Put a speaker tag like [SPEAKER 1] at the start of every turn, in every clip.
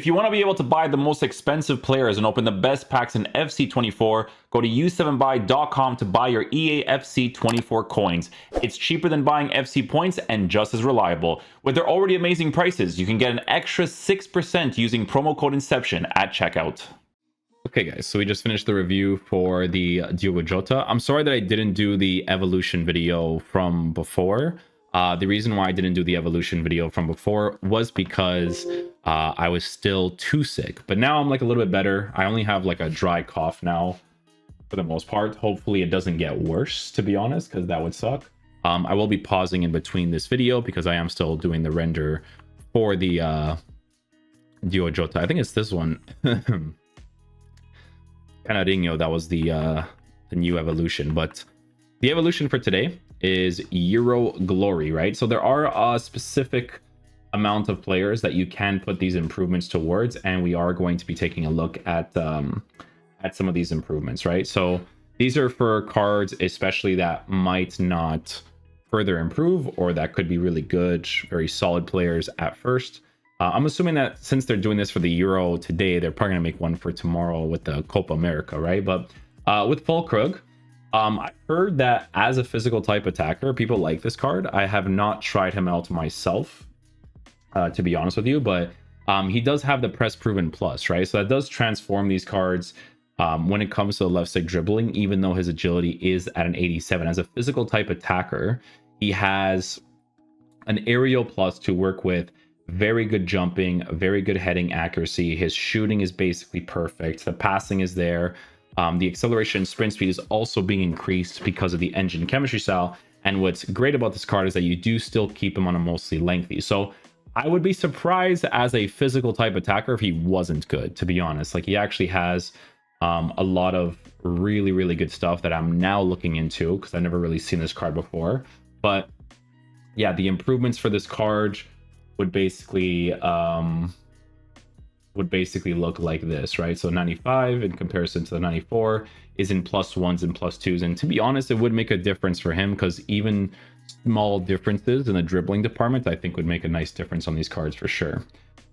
[SPEAKER 1] If you want to be able to buy the most expensive players and open the best packs in FC24, go to u7buy.com to buy your EA FC24 coins. It's cheaper than buying FC points and just as reliable. With their already amazing prices, you can get an extra 6% using promo code Inception at checkout. Okay guys, so we just finished the review for the Diogo Jota. I'm sorry that I didn't do the evolution video from before. The reason why I didn't do the evolution video from before was because I was still too sick. But now I'm like a little bit better. I only have like a dry cough now for the most part. Hopefully it doesn't get worse, to be honest, because that would suck. I will be pausing in between this video because I am still doing the render for the Diogo Jota. I think it's this one. Canarinho, that was the new evolution. But the evolution for today is Euro Glory, right? So there are a specific amount of players that you can put these improvements towards, and we are going to be taking a look at some of these improvements, right? So these are for cards especially that might not further improve, or that could be really good, very solid players at first. I'm assuming that since they're doing this for the Euro today, they're probably going to make one for tomorrow with the Copa America, right? But with Fulkrug, I've heard that as a physical type attacker, people like this card. I have not tried him out myself, to be honest with you, but he does have the press proven plus, right? So that does transform these cards when it comes to the left stick dribbling, even though his agility is at an 87. As a physical type attacker, he has an aerial plus to work with, very good jumping, very good heading accuracy. His shooting is basically perfect. The passing is there. The acceleration and sprint speed is also being increased because of the engine chemistry style. And what's great about this card is that you do still keep him on a mostly lengthy. So I would be surprised as a physical type attacker if he wasn't good, to be honest. Like, he actually has a lot of really, really good stuff that I'm now looking into because I've never really seen this card before. But yeah, the improvements for this card would basically look like this, right? So 95 in comparison to the 94 is in +1s and +2s, and to be honest, it would make a difference for him because even small differences in the dribbling department I think would make a nice difference on these cards for sure.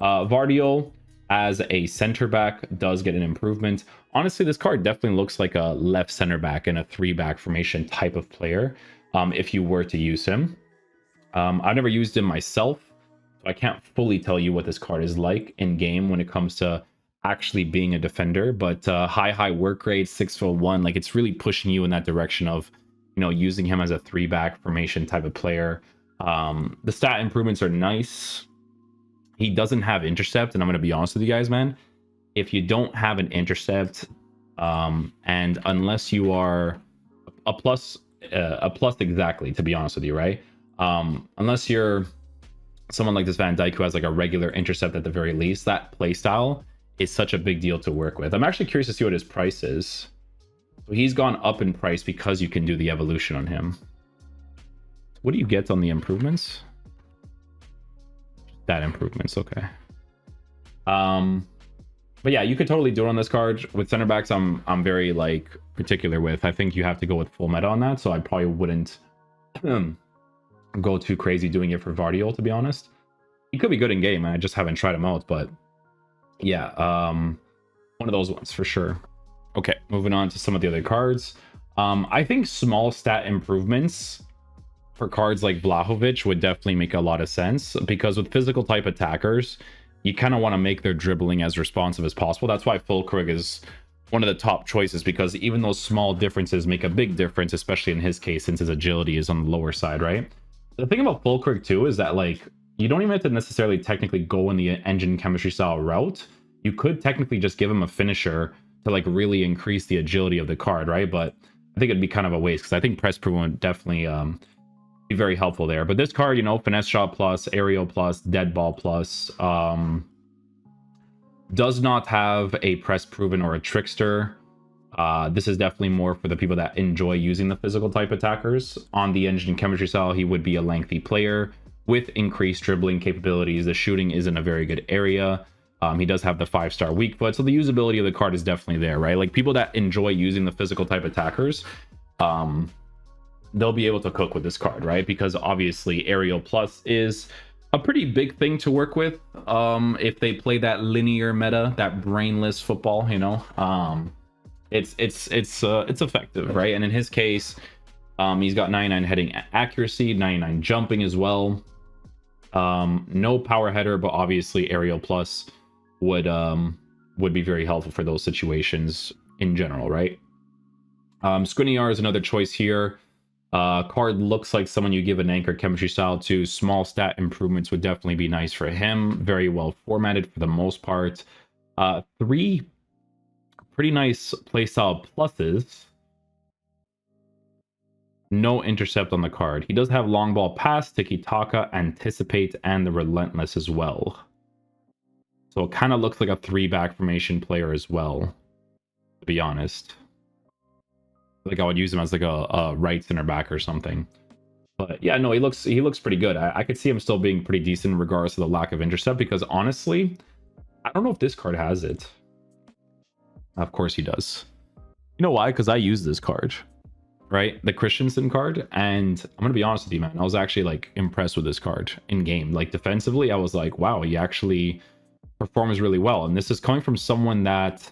[SPEAKER 1] Vardio as a center back does get an improvement. Honestly, this card definitely looks like a left center back in a 3-back formation type of player if you were to use him. I've never used him myself, so I can't fully tell you what this card is like in game when it comes to actually being a defender, but high work rate, 6'1", like it's really pushing you in that direction of, you know, using him as a 3-back formation type of player. The stat improvements are nice. He doesn't have intercept, and I'm going to be honest with you guys, man. If you don't have an intercept, and unless you are a plus exactly, to be honest with you, right? Unless you're someone like this Van Dijk who has like a regular intercept at the very least, that playstyle is such a big deal to work with. I'm actually curious to see what his price is. So he's gone up in price because you can do the evolution on him. What do you get on the improvements? That improvements, okay. But yeah, you could totally do it on this card. With center backs, I'm very like particular with. I think you have to go with full meta on that, so I probably wouldn't go too crazy doing it for Vardio, to be honest. He could be good in game, and I just haven't tried him out, but yeah, one of those ones for sure. Okay, moving on to some of the other cards. I think small stat improvements for cards like Vlahovic would definitely make a lot of sense, because with physical type attackers, you kind of want to make their dribbling as responsive as possible. That's why Fulkrug is one of the top choices, because even those small differences make a big difference, especially in his case, since his agility is on the lower side, right? The thing about Fulkrug too is that, like, you don't even have to necessarily technically go in the engine chemistry style route. You could technically just give him a finisher to like really increase the agility of the card, right? But I think it'd be kind of a waste, because I think press proven would definitely be very helpful there. But this card, you know, finesse shot plus, aerial plus, dead ball plus, does not have a press proven or a trickster. This is definitely more for the people that enjoy using the physical type attackers. On the engine chemistry style, he would be a lengthy player with increased dribbling capabilities. The shooting is in a very good area. He does have the 5-star weak foot, so the usability of the card is definitely there, right? Like, people that enjoy using the physical type attackers, they'll be able to cook with this card, right? Because obviously aerial plus is a pretty big thing to work with if they play that linear meta, that brainless football, you know. It's effective, right? And in his case, he's got 99 heading accuracy, 99 jumping as well. No power header, but obviously aerial plus would be very helpful for those situations in general, right? Skriniar is another choice here. Card looks like someone you give an anchor chemistry style to. Small stat improvements would definitely be nice for him. Very well formatted for the most part. 3 pretty nice playstyle pluses. No intercept on the card. He does have long ball pass, tiki taka, anticipate, and the relentless as well. So it kind of looks like a 3-back formation player as well, to be honest. Like I would use him as like a right center back or something. But yeah, no, he looks pretty good. I could see him still being pretty decent regardless of the lack of intercept, because honestly, I don't know if this card has it. Of course he does. You know why? Because I use this card, right? The Christensen card. And I'm gonna be honest with you, man, I was actually like impressed with this card in game. Like defensively, I was like, wow, he actually performs really well. And this is coming from someone that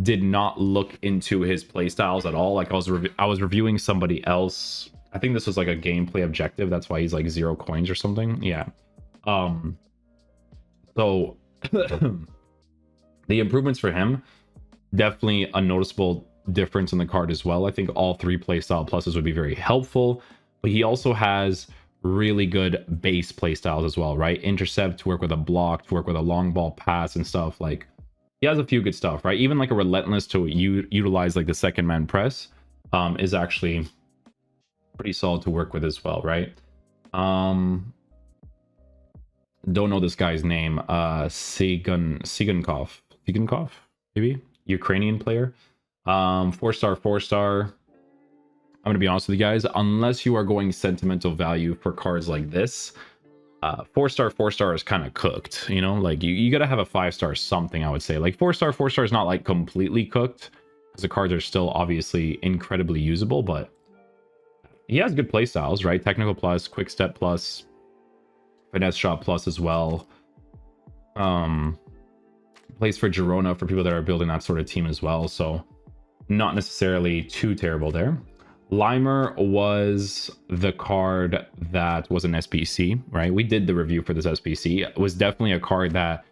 [SPEAKER 1] did not look into his playstyles at all. Like I was reviewing somebody else. I think this was like a gameplay objective. That's why he's like 0 coins or something. Yeah. So the improvements for him, definitely a noticeable difference in the card as well. I think all 3 playstyle pluses would be very helpful, but he also has really good base playstyles as well, right? Intercept to work with a block, to work with a long ball pass and stuff. Like he has a few good stuff, right? Even like a relentless to utilize like the second man press is actually pretty solid to work with as well, right? Don't know this guy's name. Sigankov, maybe Ukrainian player. 4-star. I'm gonna be honest with you guys. Unless you are going sentimental value for cards like this, 4-star is kind of cooked, you know. Like you gotta have a 5-star something, I would say. Like 4-star is not like completely cooked, because the cards are still obviously incredibly usable, but he has good play styles, right? Technical plus, quick step plus, finesse shot plus as well. Plays for Girona for people that are building that sort of team as well, so not necessarily too terrible there. Limer was the card that was an SBC, right? We did the review for this SBC. It was definitely a card that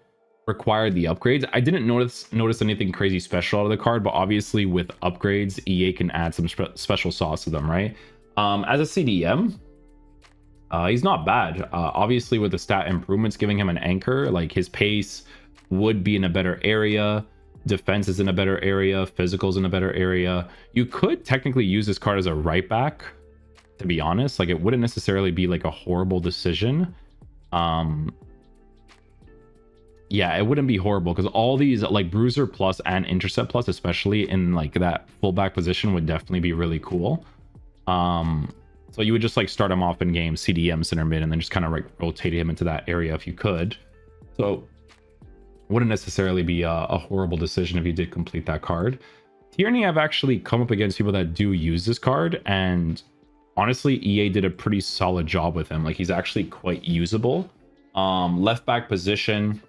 [SPEAKER 1] required the upgrades. I didn't notice anything crazy special out of the card, but obviously with upgrades, EA can add some special sauce to them, right? As a CDM, he's not bad. Obviously with the stat improvements giving him an anchor, like his pace would be in a better area. Defense is in a better area, physical's in a better area. You could technically use this card as a right back, to be honest. Like it wouldn't necessarily be like a horrible decision. Yeah, it wouldn't be horrible, because all these like bruiser plus and intercept plus, especially in like that fullback position, would definitely be really cool. So you would just like start him off in game CDM center mid and then just kind of like rotate him into that area if you could. So wouldn't necessarily be a horrible decision if you did complete that card. Tierney, I've actually come up against people that do use this card, and honestly EA did a pretty solid job with him. Like he's actually quite usable. Left back position,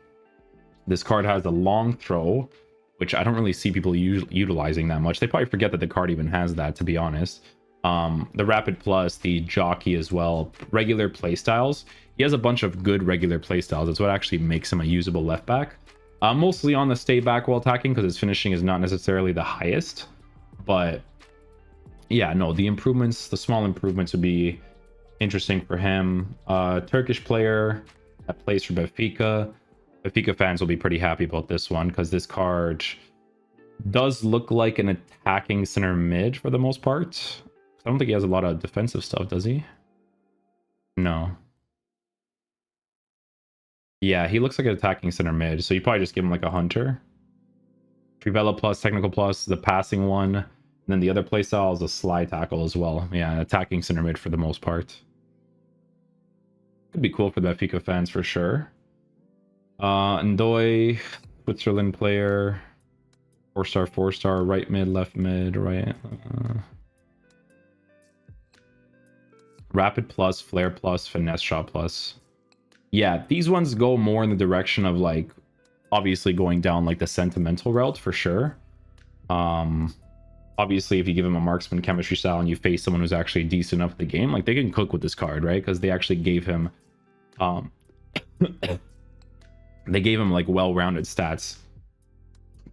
[SPEAKER 1] this card has a long throw, which I don't really see people utilizing that much. They probably forget that the card even has that, to be honest. The rapid plus, the jockey as well, regular playstyles. He has a bunch of good regular playstyles. That's what actually makes him a usable left back. Mostly on the stay back while attacking, because his finishing is not necessarily the highest. But yeah, no, the improvements, the small improvements would be interesting for him. Turkish player that plays for Benfica. Benfica fans will be pretty happy about this one, because this card does look like an attacking center mid for the most part. I don't think he has a lot of defensive stuff, does he? No. Yeah, he looks like an attacking center mid, so you probably just give him like a hunter. Trivela plus, technical plus, the passing one. And then the other playstyle is a slide tackle as well. Yeah, attacking center mid for the most part. Could be cool for the Benfica fans for sure. Ndoye, Switzerland player. 4-star, right mid, left mid, right. Rapid plus, flare plus, finesse shot plus. Yeah, these ones go more in the direction of like obviously going down like the sentimental route for sure. Obviously if you give him a marksman chemistry style and you face someone who's actually decent enough at the game, like they can cook with this card, right? Because they actually gave him they gave him like well-rounded stats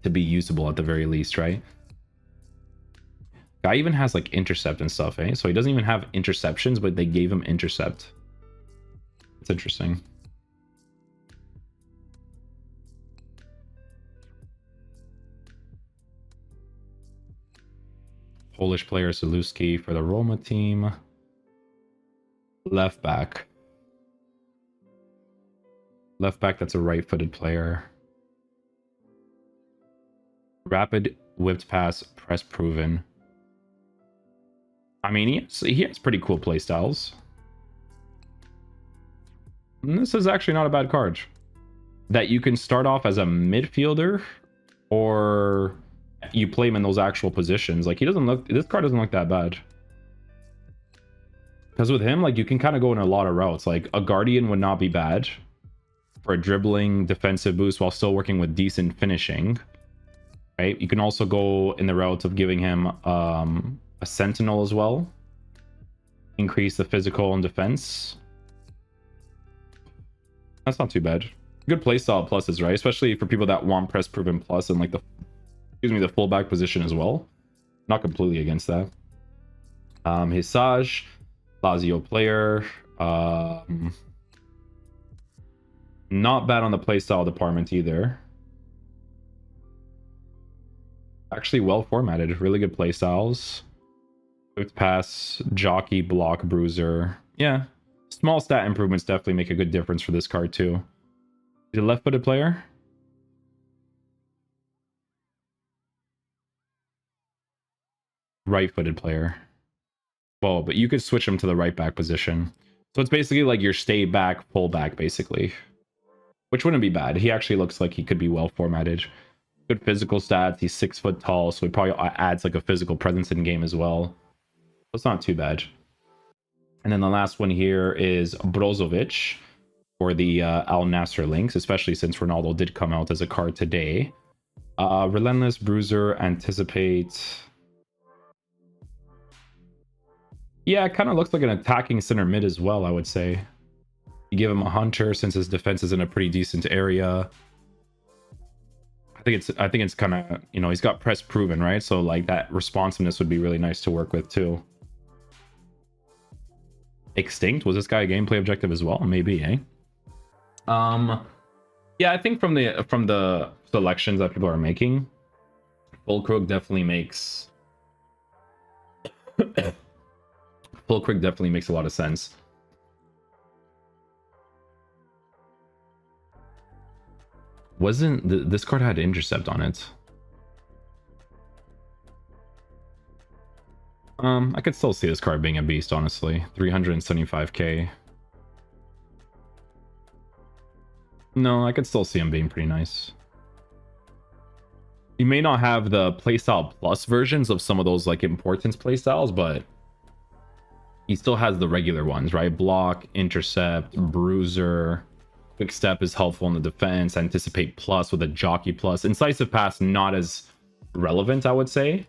[SPEAKER 1] to be usable at the very least, right? Guy even has like intercept and stuff, eh? So he doesn't even have interceptions, but they gave him intercept. It's interesting. Polish player Zaluski for the Roma team. Left back. Left back, that's a right-footed player. Rapid, whipped pass, press proven. I mean, he has pretty cool playstyles. And this is actually not a bad card. That you can start off as a midfielder, or you play him in those actual positions. Like, this card doesn't look that bad. Because with him, like, you can kind of go in a lot of routes. Like, a Guardian would not be bad for a dribbling defensive boost while still working with decent finishing. Right? You can also go in the route of giving him a Sentinel as well. Increase the physical and defense. That's not too bad. Good playstyle pluses, right? Especially for people that want press proven plus and like the fullback position as well. Not completely against that. Hisage, Lazio player. Not bad on the playstyle department either. Actually well formatted. Really good playstyles. Swift pass, jockey, block, bruiser. Yeah. Small stat improvements definitely make a good difference for this card too. He's a left-footed player. Right-footed player. Well, but you could switch him to the right back position. So it's basically like your stay back, pull back, basically. Which wouldn't be bad. He actually looks like he could be well formatted. Good physical stats. He's 6 foot tall, so he probably adds like a physical presence in game as well. So it's not too bad. And then the last one here is Brozovic for the Al Nassr links, especially since Ronaldo did come out as a card today. Relentless, Bruiser, Anticipate. Yeah, it kind of looks like an attacking center mid as well, I would say. You give him a Hunter since his defense is in a pretty decent area. I think it's kind of, you know, he's got press proven, right? So like that responsiveness would be really nice to work with too. Extinct, was this guy a gameplay objective as well? Maybe, eh? Yeah, I think from the selections that people are making, Fulkrug definitely makes Fulkrug definitely makes a lot of sense. Wasn't this card had intercept on it? I could still see this card being a beast, honestly. 375k. No, I could still see him being pretty nice. You may not have the playstyle plus versions of some of those like importance playstyles, but he still has the regular ones, right? Block, intercept, bruiser. Quick step is helpful in the defense. Anticipate plus with a jockey plus. Incisive pass not as relevant, I would say.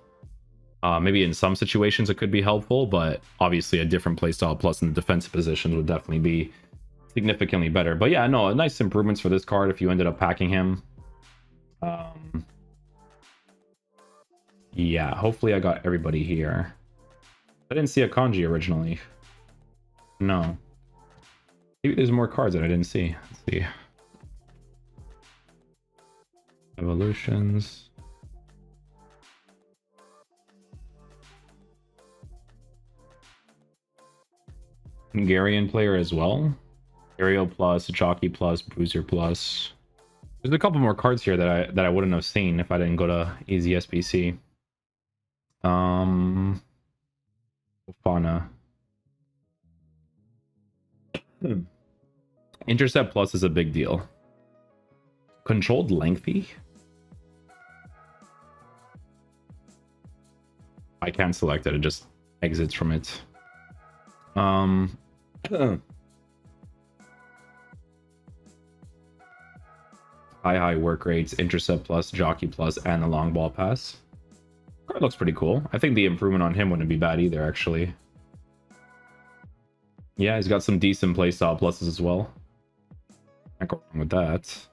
[SPEAKER 1] Maybe in some situations it could be helpful, but obviously a different playstyle plus in the defensive positions would definitely be significantly better. But yeah, no, nice improvements for this card if you ended up packing him. Yeah, hopefully I got everybody here. I didn't see a kanji originally. No. Maybe there's more cards that I didn't see. Let's see. Evolutions. Hungarian player as well. Aerial plus, Jockey plus, Bruiser plus. There's a couple more cards here that I wouldn't have seen if I didn't go to Easy SBC. Fana. Intercept plus is a big deal. Controlled lengthy? I can't select it, it just exits from it. High work rates, intercept plus, jockey plus, and the long ball pass. Card looks pretty cool. I think the improvement on him wouldn't be bad either, actually. Yeah, he's got some decent playstyle pluses as well. Can't go wrong with that.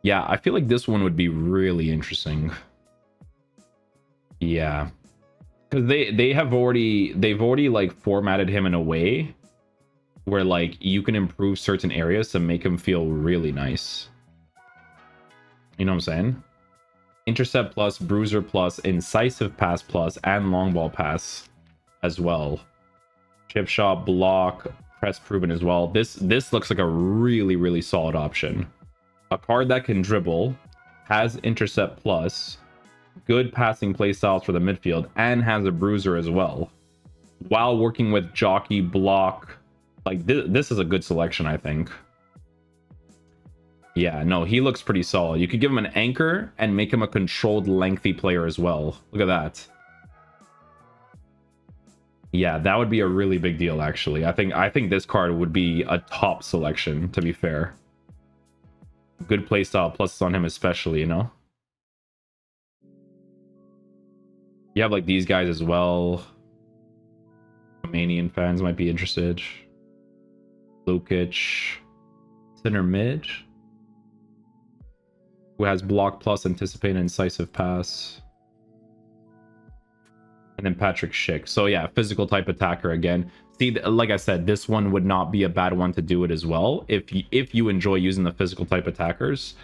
[SPEAKER 1] Yeah, I feel like this one would be really interesting. Yeah, because they've already like formatted him in a way where like you can improve certain areas to make him feel really nice. You know what I'm saying? Intercept plus, bruiser plus, incisive pass plus, and long ball pass as well. Chip shot, block, press proven as well. This looks like a really solid option. A card that can dribble, has intercept plus, good passing play styles for the midfield, and has a bruiser as well, while working with jockey, block. Like this is a good selection, I think. Yeah, no, he looks pretty solid. You could give him an anchor and make him a controlled, lengthy player as well. Look at that. Yeah, that would be a really big deal, actually. I think this card would be a top selection, to be fair. Good playstyle pluses on him especially, you know? You have like these guys as well. Romanian fans might be interested. Lukic. Center mid. Who has block plus, anticipate, and incisive pass. And then Patrick Schick. So yeah, physical type attacker again. See, like I said, this one would not be a bad one to do it as well. If you enjoy using the physical type attackers,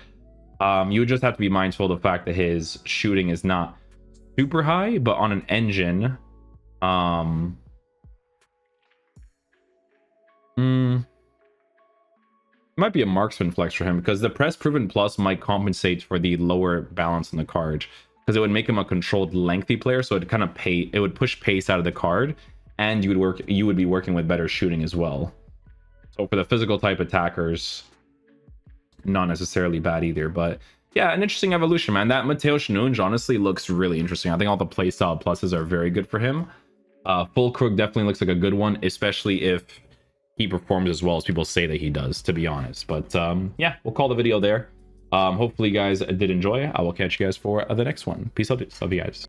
[SPEAKER 1] you would just have to be mindful of the fact that his shooting is not super high, but on an engine, might be a marksman flex for him, because the press proven plus might compensate for the lower balance in the card, because it would make him a controlled lengthy player, so it would push pace out of the card, and you would be working with better shooting as well. So for the physical type attackers, not necessarily bad either. But yeah, an interesting evolution, man. That Mateusz Nunes honestly looks really interesting. I think all the playstyle pluses are very good for him. Full Krug definitely looks like a good one, especially if he performs as well as people say that he does, to be honest. But yeah, we'll call the video there. Hopefully you guys did enjoy. I will catch you guys for the next one. Peace out, dudes. Love you guys.